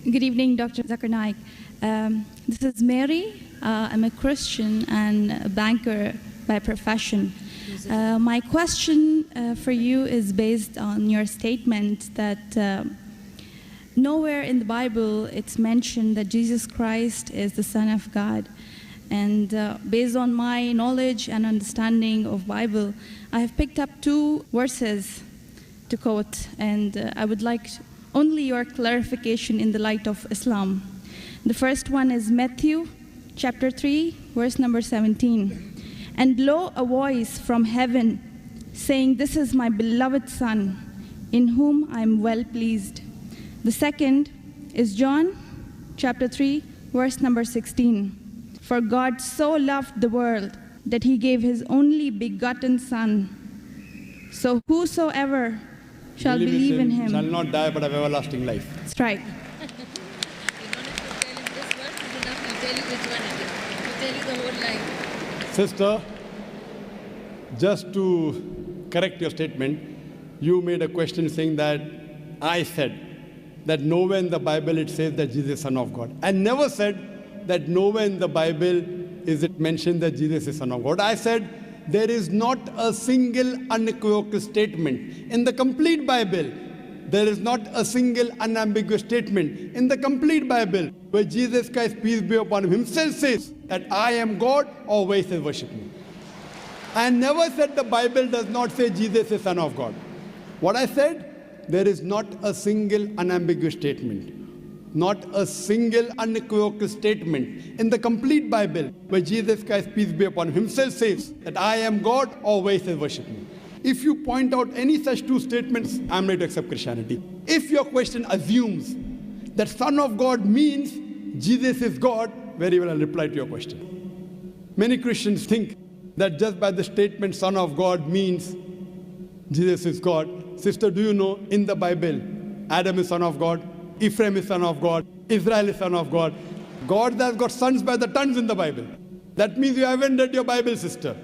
Good evening, Dr. Zakir Naik. This is Mary. I'm a Christian and a banker by profession. My question for you is based on your statement that nowhere in the Bible it's mentioned that Jesus Christ is the Son of God. And based on my knowledge and understanding of Bible, I have picked up two verses to quote, and I would like only your clarification in the light of Islam. The first one is Matthew chapter 3, verse number 17. And lo, a voice from heaven saying, "This is my beloved Son, in whom I am well pleased." The second is John chapter 3, verse number 16. For God so loved the world that he gave his only begotten Son. So whosoever shall believe in him shall not die but have everlasting life. That's right. Sister, just to correct your statement, you made a question saying that I said that nowhere in the Bible it says that Jesus is Son of God. I never said that nowhere in the Bible is it mentioned that Jesus is Son of God. I said there is not a single unequivocal statement in the complete Bible. There is not a single unambiguous statement in the complete Bible where Jesus Christ, peace be upon him, himself says that I am God, or where he says worship me. I never said the Bible does not say Jesus is Son of God. What I said, there is not a single unambiguous statement, not a single unequivocal statement in the complete Bible where Jesus Christ, peace be upon him, himself says that I am God, or where he says worship me. If you point out any such two statements, I'm ready to accept Christianity. If your question assumes that Son of God means Jesus is God, very well I'll reply to your question. Many Christians think that just by the statement Son of God means Jesus is God. Sister, do you know in the Bible, Adam is son of God, Ephraim is son of God, Israel is son of God. God has got sons by the tons in the Bible. That means you haven't read your Bible, sister.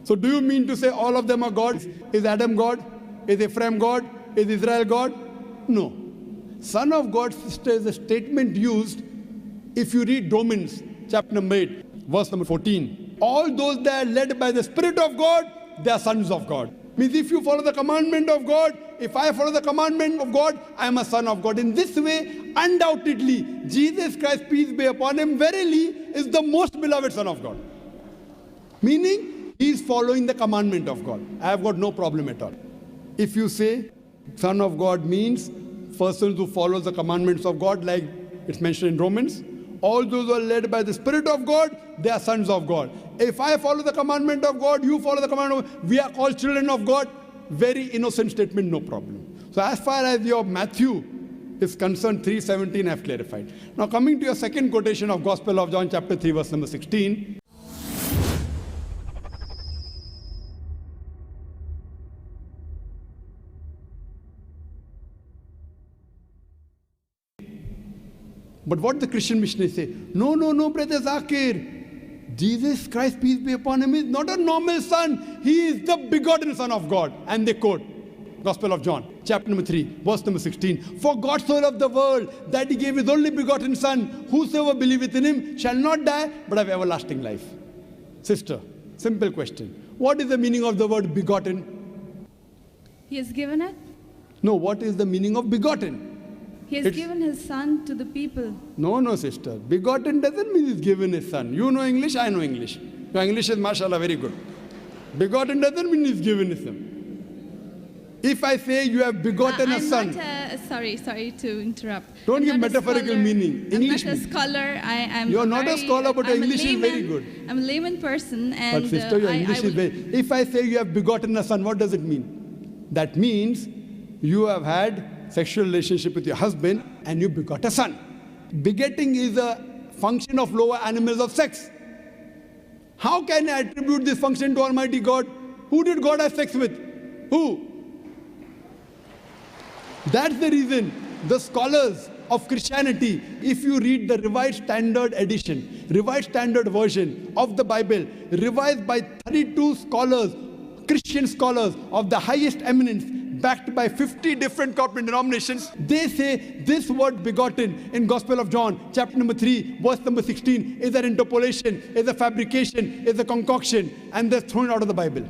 So do you mean to say all of them are gods? Is Adam God? Is Ephraim God? Is Israel God? No. Son of God, sister, is a statement used if you read Romans chapter number 8, verse number 14. All those that are led by the Spirit of God, they are sons of God. Means if you follow the commandment of God, if I follow the commandment of God, I am a son of God. In this way, undoubtedly, Jesus Christ, peace be upon him, verily is the most beloved Son of God. Meaning, he is following the commandment of God. I have got no problem at all. If you say Son of God means persons who follow the commandments of God, like it's mentioned in Romans, all those who are led by the Spirit of God, they are sons of God. If I follow the commandment of God, you follow the commandment of God, we are called children of God. Very innocent statement, no problem. So as far as your Matthew is concerned, 3:17 I have clarified. Now coming to your second quotation of Gospel of John chapter 3 verse number 16. But what the Christian missionaries say, no, brother Zakir, Jesus Christ, peace be upon him, is not a normal son. He is the begotten Son of God. And they quote Gospel of John, chapter number 3, verse number 16. For God so loved the world that he gave his only begotten Son. Whosoever believeth in him shall not die, but have everlasting life. Sister, simple question. What is the meaning of the word begotten? He has given it. No, what is the meaning of begotten? He has given his Son to the people. No, sister. Begotten doesn't mean he's given his son. You know English, I know English. Your English is, mashallah, very good. Begotten doesn't mean he's given his son. If I say you have begotten a son. Sorry to interrupt. Don't give metaphorical meaning. English I'm not a scholar. You're not a scholar, but your English is very good. I'm a layman person. And but sister, your English is very... If I say you have begotten a son, what does it mean? That means you have had sexual relationship with your husband and you begot a son. Begetting is a function of lower animals of sex. How can I attribute this function to Almighty God? Who did God have sex with? Who? That's the reason the scholars of Christianity, if you read the Revised Standard Edition, Revised Standard Version of the Bible, revised by 32 scholars, Christian scholars of the highest eminence, backed by 50 different corporate denominations. They say this word begotten in Gospel of John, chapter number 3, verse number 16, is an interpolation, is a fabrication, is a concoction, and they're thrown out of the Bible.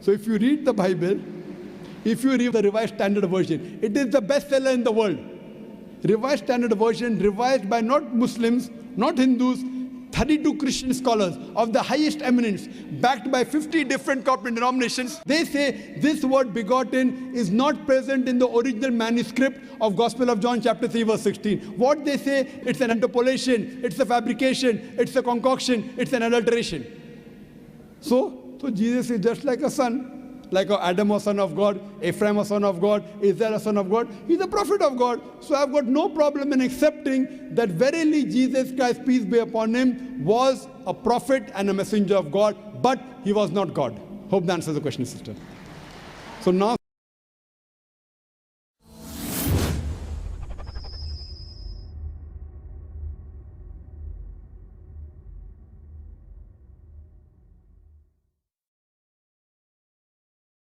So if you read the Bible, if you read the Revised Standard Version, it is the bestseller in the world. Revised Standard Version, revised by not Muslims, not Hindus, 32 Christian scholars of the highest eminence, backed by 50 different corporate denominations. They say this word begotten is not present in the original manuscript of Gospel of John chapter 3 verse 16. What they say, it's an interpolation, it's a fabrication, it's a concoction, it's an adulteration. So Jesus is just like a son. Like Adam was son of God, Ephraim was son of God, Israel was son of God. He's a prophet of God. So I've got no problem in accepting that verily Jesus Christ, peace be upon him, was a prophet and a messenger of God, but he was not God. Hope that answers the question, sister. So now